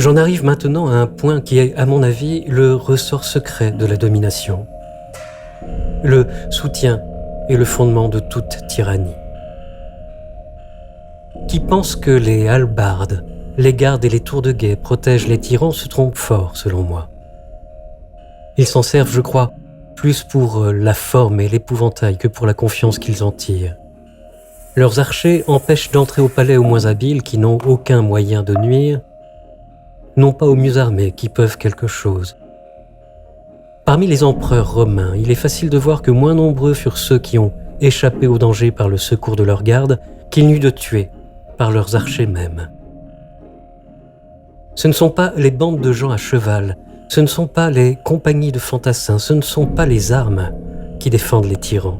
J'en arrive maintenant à un point qui est, à mon avis, le ressort secret de la domination. Le soutien est le fondement de toute tyrannie. Qui pense que les hallebardes, les gardes et les tours de guet protègent les tyrans se trompe fort, selon moi. Ils s'en servent, je crois, plus pour la forme et l'épouvantail que pour la confiance qu'ils en tirent. Leurs archers empêchent d'entrer au palais aux moins habiles qui n'ont aucun moyen de nuire, non pas aux mieux armés qui peuvent quelque chose. Parmi les empereurs romains, il est facile de voir que moins nombreux furent ceux qui ont échappé au danger par le secours de leurs gardes qu'il n'y eut de tués par leurs archers mêmes. Ce ne sont pas les bandes de gens à cheval, ce ne sont pas les compagnies de fantassins, ce ne sont pas les armes qui défendent les tyrans.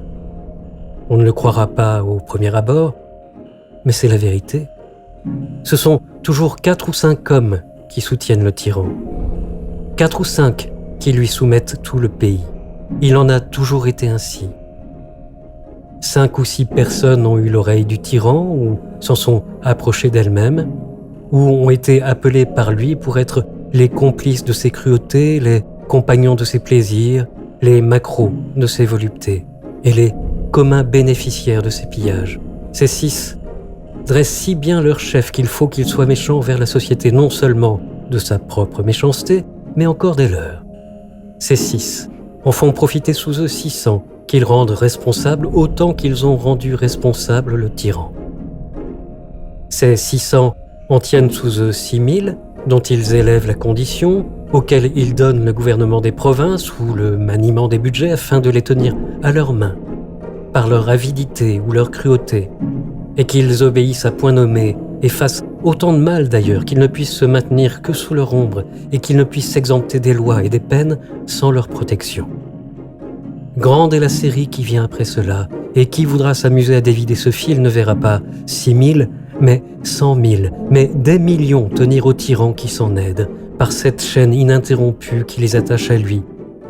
On ne le croira pas au premier abord, mais c'est la vérité. Ce sont toujours 4 ou 5 hommes qui soutiennent le tyran. 4 ou 5 qui lui soumettent tout le pays. Il en a toujours été ainsi. 5 ou 6 personnes ont eu l'oreille du tyran ou s'en sont approchées d'elles-mêmes, ou ont été appelées par lui pour être les complices de ses cruautés, les compagnons de ses plaisirs, les maquereaux de ses voluptés et les communs bénéficiaires de ses pillages. Ces 6 dressent si bien leur chef qu'il faut qu'il soit méchant envers la société, non seulement de sa propre méchanceté, mais encore des leurs. Ces 6 en font profiter sous eux 600 qu'ils rendent responsables autant qu'ils ont rendu responsable le tyran. Ces 600 en tiennent sous eux 6000, dont ils élèvent la condition, auxquels ils donnent le gouvernement des provinces ou le maniement des budgets afin de les tenir à leurs mains, par leur avidité ou leur cruauté, et qu'ils obéissent à point nommé et fassent autant de mal d'ailleurs qu'ils ne puissent se maintenir que sous leur ombre et qu'ils ne puissent s'exempter des lois et des peines sans leur protection. Grande est la série qui vient après cela, et qui voudra s'amuser à dévider ce fil ne verra pas 6000, mais 100 000, mais des millions tenir au tyran qui s'en aide, par cette chaîne ininterrompue qui les attache à lui,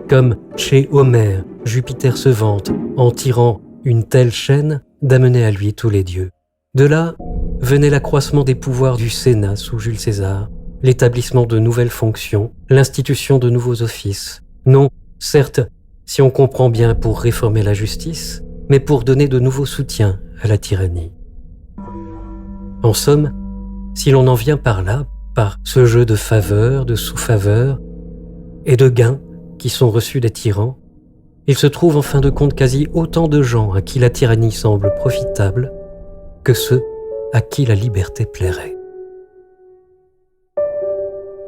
comme chez Homère, Jupiter se vante, en tirant une telle chaîne, d'amener à lui tous les dieux. De là venait l'accroissement des pouvoirs du Sénat sous Jules César, l'établissement de nouvelles fonctions, l'institution de nouveaux offices. Non, certes, si on comprend bien pour réformer la justice, mais pour donner de nouveaux soutiens à la tyrannie. En somme, si l'on en vient par là, par ce jeu de faveurs, de sous-faveurs et de gains qui sont reçus des tyrans, il se trouve en fin de compte quasi autant de gens à qui la tyrannie semble profitable que ceux à qui la liberté plairait.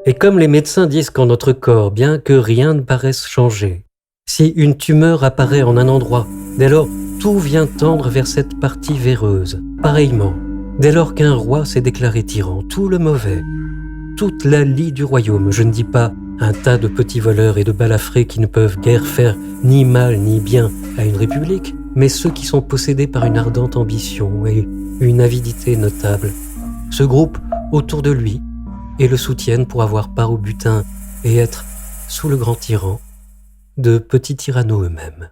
Et comme les médecins disent qu'en notre corps, bien que rien ne paraisse changer, si une tumeur apparaît en un endroit, dès lors tout vient tendre vers cette partie véreuse. Pareillement, dès lors qu'un roi s'est déclaré tyran, tout le mauvais, toute la lie du royaume, je ne dis pas un tas de petits voleurs et de balafrés qui ne peuvent guère faire ni mal ni bien à une république, mais ceux qui sont possédés par une ardente ambition et une avidité notable, se groupent autour de lui et le soutiennent pour avoir part au butin et être, sous le grand tyran, de petits tyranneaux eux-mêmes.